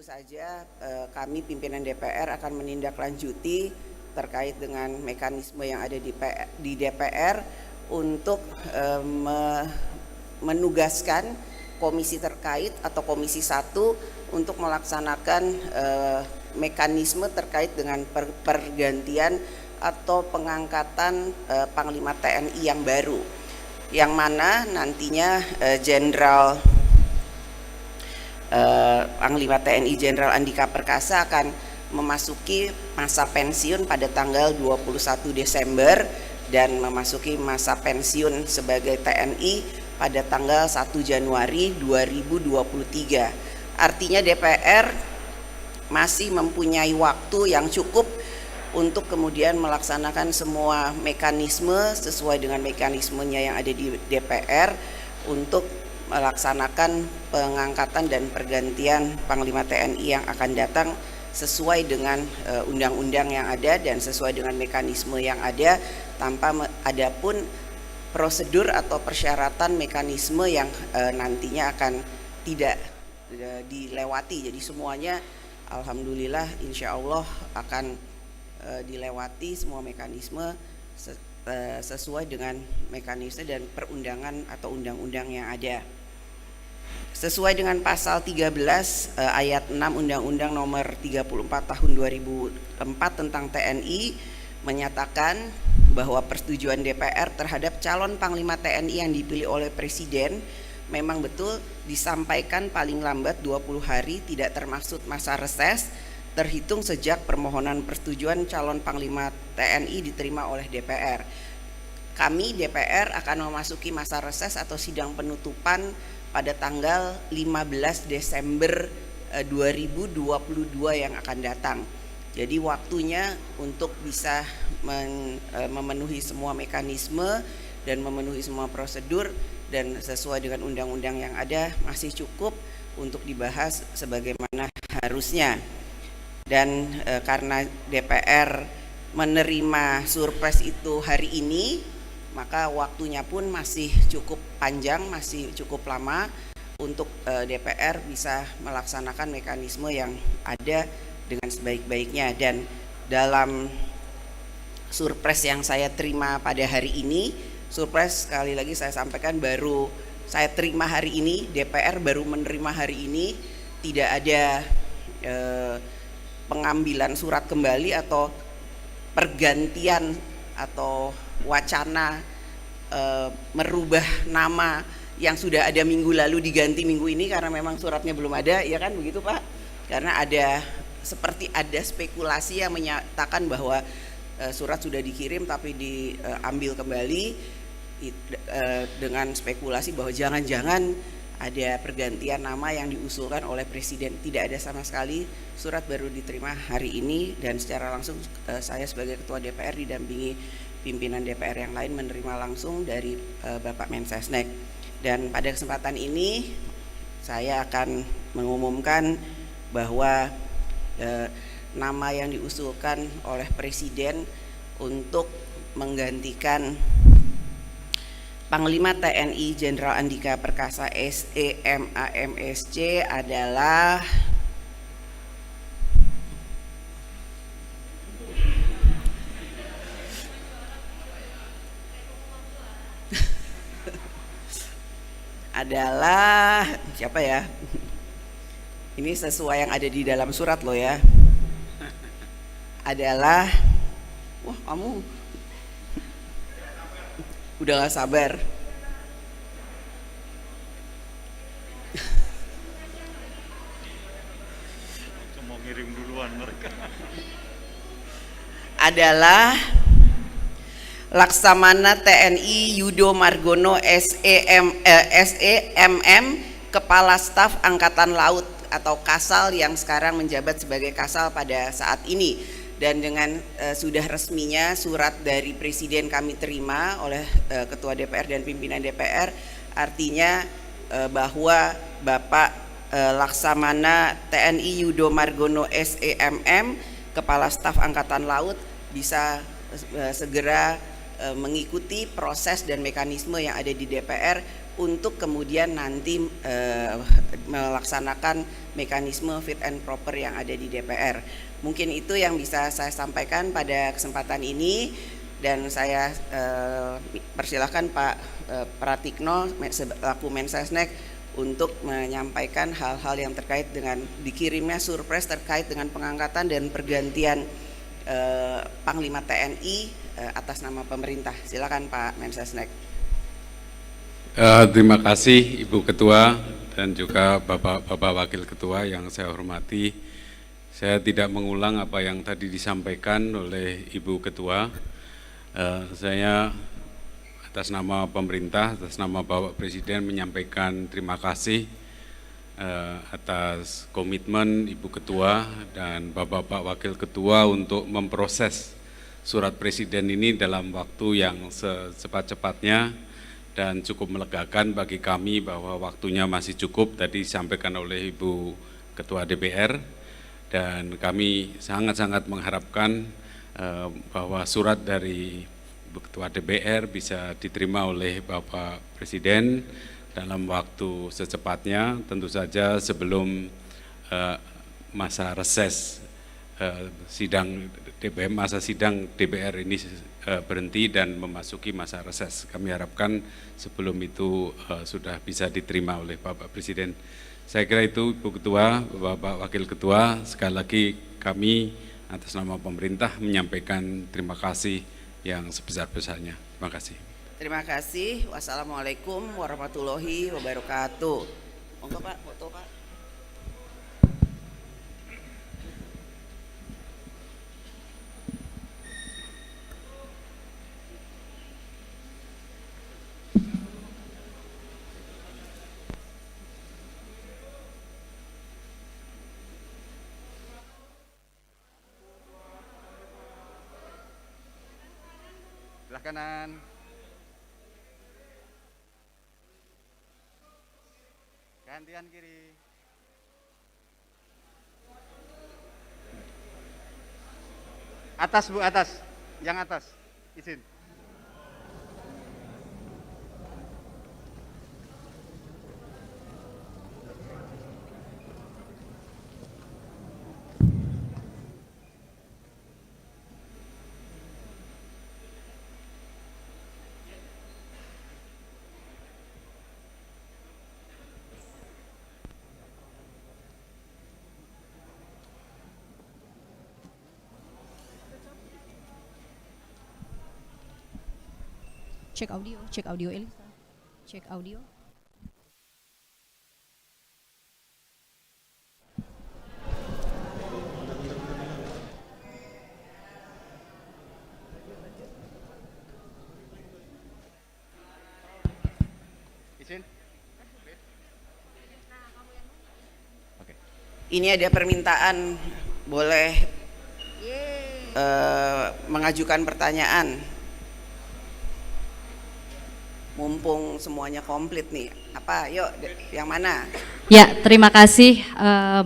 saja kami pimpinan DPR akan menindaklanjuti terkait dengan mekanisme yang ada di DPR untuk menugaskan komisi terkait atau komisi 1 untuk melaksanakan mekanisme terkait dengan pergantian atau pengangkatan Panglima TNI yang baru, yang mana nantinya Panglima TNI Jenderal Andika Perkasa akan memasuki masa pensiun pada tanggal 21 Desember dan memasuki masa pensiun sebagai TNI pada tanggal 1 Januari 2023. Artinya DPR masih mempunyai waktu yang cukup untuk kemudian melaksanakan semua mekanisme sesuai dengan mekanismenya yang ada di DPR untuk melaksanakan pengangkatan dan pergantian Panglima TNI yang akan datang sesuai dengan undang-undang yang ada dan sesuai dengan mekanisme yang ada, tanpa adapun prosedur atau persyaratan mekanisme yang nantinya akan tidak dilewati. Jadi semuanya alhamdulillah insya Allah akan dilewati semua mekanisme sesuai dengan mekanisme dan perundangan atau undang-undang yang ada. Sesuai dengan pasal 13 ayat 6 Undang-Undang Nomor 34 Tahun 2004 tentang TNI menyatakan bahwa persetujuan DPR terhadap calon Panglima TNI yang dipilih oleh Presiden memang betul disampaikan paling lambat 20 hari tidak termaksud masa reses terhitung sejak permohonan persetujuan calon Panglima TNI diterima oleh DPR. Kami DPR akan memasuki masa reses atau sidang penutupan pada tanggal 15 Desember 2022 yang akan datang. Jadi waktunya untuk bisa memenuhi semua mekanisme dan memenuhi semua prosedur dan sesuai dengan undang-undang yang ada masih cukup untuk dibahas sebagaimana harusnya. Dan karena DPR menerima surpres itu hari ini, maka waktunya pun masih cukup panjang, masih cukup lama untuk DPR bisa melaksanakan mekanisme yang ada dengan sebaik-baiknya. Dan dalam surpres yang saya terima pada hari ini, surpres sekali lagi saya sampaikan baru saya terima hari ini, DPR baru menerima hari ini, tidak ada pengambilan surat kembali atau pergantian atau wacana merubah nama yang sudah ada minggu lalu diganti minggu ini karena memang suratnya belum ada, ya kan begitu Pak? Karena ada spekulasi yang menyatakan bahwa surat sudah dikirim tapi diambil kembali dengan spekulasi bahwa jangan-jangan ada pergantian nama yang diusulkan oleh Presiden. Tidak ada sama sekali, surat baru diterima hari ini dan secara langsung saya sebagai Ketua DPR didampingi pimpinan DPR yang lain menerima langsung dari Bapak Mensesnek. Dan pada kesempatan ini saya akan mengumumkan bahwa nama yang diusulkan oleh Presiden untuk menggantikan Panglima TNI Jenderal Andika Perkasa SE.MA.MSc adalah siapa ya? Ini sesuai yang ada di dalam surat loh ya. Adalah, wah kamu udah gak sabar. Mau ngirim duluan mereka. Adalah Laksamana TNI Yudo Margono SEMM, Kepala Staf Angkatan Laut atau Kasal yang sekarang menjabat sebagai Kasal pada saat ini. Dan dengan sudah resminya surat dari Presiden kami terima oleh Ketua DPR dan pimpinan DPR, artinya bahwa Bapak Laksamana TNI Yudo Margono SEMM, Kepala Staf Angkatan Laut bisa segera mengikuti proses dan mekanisme yang ada di DPR untuk kemudian nanti melaksanakan mekanisme fit and proper yang ada di DPR. Mungkin itu yang bisa saya sampaikan pada kesempatan ini, dan saya persilahkan Pak Pratikno selaku Mensesnek untuk menyampaikan hal-hal yang terkait dengan dikirimnya surprise terkait dengan pengangkatan dan pergantian Panglima TNI atas nama pemerintah. Silakan Pak Mensesnek. Terima kasih Ibu Ketua dan juga Bapak Wakil Ketua yang saya hormati. Saya tidak mengulang apa yang tadi disampaikan oleh Ibu Ketua. Saya atas nama pemerintah, atas nama Bapak Presiden menyampaikan terima kasih atas komitmen Ibu Ketua dan Bapak Wakil Ketua untuk memproses surat Presiden ini dalam waktu yang secepat-cepatnya dan cukup melegakan bagi kami bahwa waktunya masih cukup, tadi disampaikan oleh Ibu Ketua DPR, dan kami sangat-sangat mengharapkan bahwa surat dari Ketua DPR bisa diterima oleh Bapak Presiden dalam waktu secepatnya, tentu saja sebelum masa reses masa sidang DPR ini berhenti dan memasuki masa reses. Kami harapkan sebelum itu sudah bisa diterima oleh Bapak Presiden. Saya kira itu Ibu Ketua, Bapak Wakil Ketua, sekali lagi kami atas nama pemerintah menyampaikan terima kasih yang sebesar-besarnya. Terima kasih. Terima kasih. Wassalamualaikum warahmatullahi wabarakatuh. Monggo Pak, foto Pak. Sebelah kanan. Gantian kiri. Atas Bu, atas. Yang atas. Izin. Cek audio Elisa. Cek audio. Izin. Oke. Ini ada permintaan, boleh mengajukan pertanyaan. Mumpung semuanya komplit nih, apa? Yuk, yang mana? Ya, terima kasih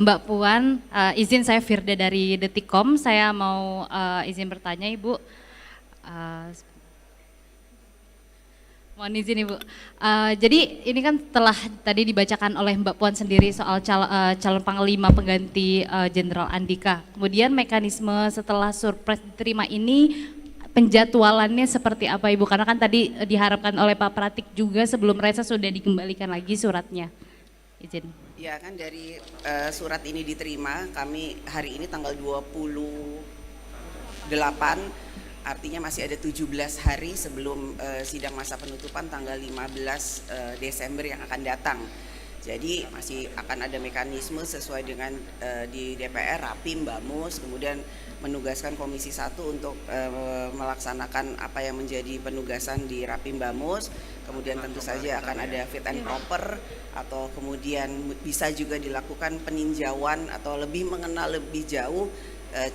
Mbak Puan. Izin saya Firda dari Detikcom. Saya mau izin bertanya Ibu. Mohon izin Ibu. Jadi ini kan telah tadi dibacakan oleh Mbak Puan sendiri soal calon panglima pengganti Jenderal Andika. Kemudian mekanisme setelah surprise diterima ini, penjadwalannya seperti apa Ibu? Karena kan tadi diharapkan oleh Pak Pratik juga sebelum reses sudah dikembalikan lagi suratnya. Izin. Ya kan dari surat ini diterima, kami hari ini tanggal 28, artinya masih ada 17 hari sebelum sidang masa penutupan tanggal 15 Desember yang akan datang. Jadi masih akan ada mekanisme sesuai dengan di DPR, Rapim, Bamus, kemudian menugaskan Komisi 1 untuk melaksanakan apa yang menjadi penugasan di Rapim Bamus. Kemudian tentu saja akan ada fit and proper, atau kemudian bisa juga dilakukan peninjauan atau lebih mengenal lebih jauh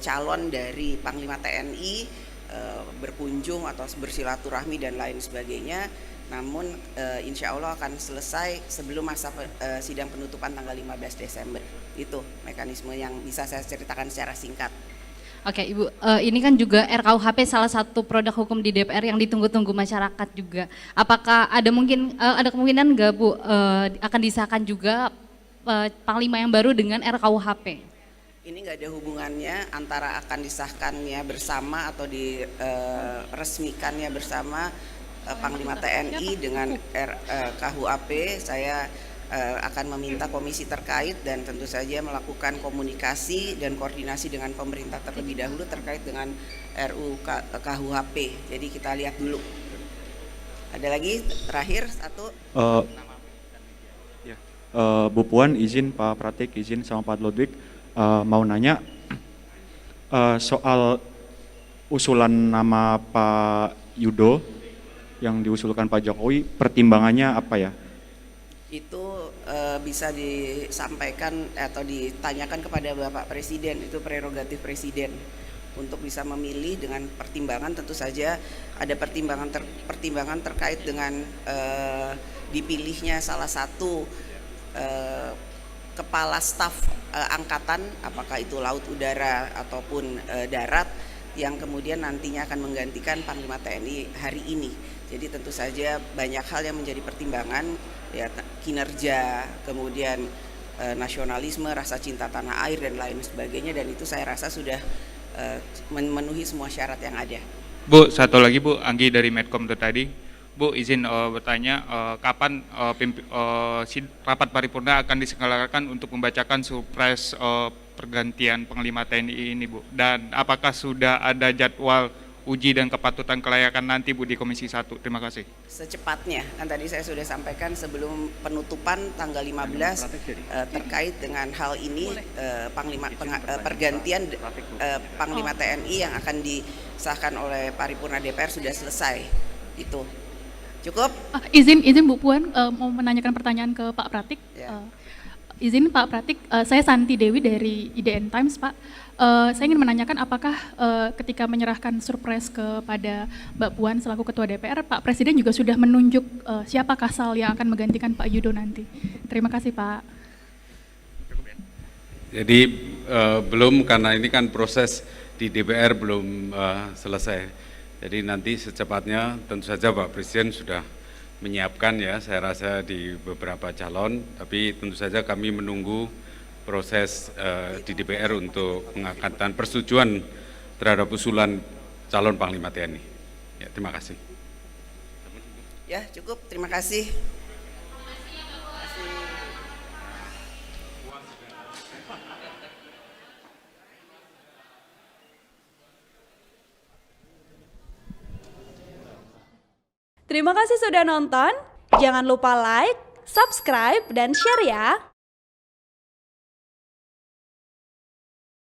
calon dari Panglima TNI, berkunjung atau bersilaturahmi dan lain sebagainya. Namun insya Allah akan selesai sebelum masa sidang penutupan tanggal 15 Desember. Itu mekanisme yang bisa saya ceritakan secara singkat. Oke Ibu, ini kan juga RKUHP salah satu produk hukum di DPR yang ditunggu-tunggu masyarakat juga. Apakah ada kemungkinan nggak Bu akan disahkan juga Panglima yang baru dengan RKUHP? Ini nggak ada hubungannya antara akan disahkannya bersama atau diresmikannya bersama Panglima TNI dengan KUHP. Saya akan meminta komisi terkait dan tentu saja melakukan komunikasi dan koordinasi dengan pemerintah terlebih dahulu terkait dengan KUHP. Jadi kita lihat dulu. Ada lagi terakhir satu. Bu Puan izin, Pak Pratik izin sama Pak Ludwig, mau nanya soal usulan nama Pak Yudo yang diusulkan Pak Jokowi, pertimbangannya apa ya? Itu bisa disampaikan atau ditanyakan kepada Bapak Presiden, itu prerogatif Presiden untuk bisa memilih dengan pertimbangan. Tentu saja ada pertimbangan terkait dengan dipilihnya salah satu kepala staf angkatan, apakah itu laut, udara ataupun darat, yang kemudian nantinya akan menggantikan Panglima TNI hari ini. Jadi tentu saja banyak hal yang menjadi pertimbangan, ya, kinerja, kemudian nasionalisme, rasa cinta tanah air dan lain sebagainya, dan itu saya rasa sudah memenuhi semua syarat yang ada. Bu, satu lagi Bu, Anggi dari Medcom itu tadi. Bu, izin bertanya, kapan rapat paripurna akan diselenggarakan untuk membacakan surprise pergantian Panglima TNI ini, Bu? Dan apakah sudah ada jadwal uji dan kepatutan kelayakan nanti, Bu, di Komisi 1? Terima kasih. Secepatnya, kan tadi saya sudah sampaikan sebelum penutupan tanggal 15 terkait dengan hal ini, pergantian Panglima TNI yang akan disahkan oleh paripurna DPR sudah selesai. Itu cukup. Izin Bu Puan, mau menanyakan pertanyaan ke Pak Pratik. Ya. Izin Pak Pratik, saya Santi Dewi dari IDN Times, Pak. Saya ingin menanyakan apakah ketika menyerahkan surprise kepada Mbak Puan selaku Ketua DPR, Pak Presiden juga sudah menunjuk siapa kasal yang akan menggantikan Pak Yudo nanti. Terima kasih, Pak. Jadi belum, karena ini kan proses di DPR belum selesai. Jadi nanti secepatnya tentu saja Pak Presiden sudah menyiapkan, ya, saya rasa di beberapa calon, tapi tentu saja kami menunggu proses di DPR untuk pengangkatan persetujuan terhadap usulan calon Panglima TNI. Ya, terima kasih. Ya, cukup. Terima kasih. Terima kasih sudah nonton. Jangan lupa like, subscribe, dan share ya.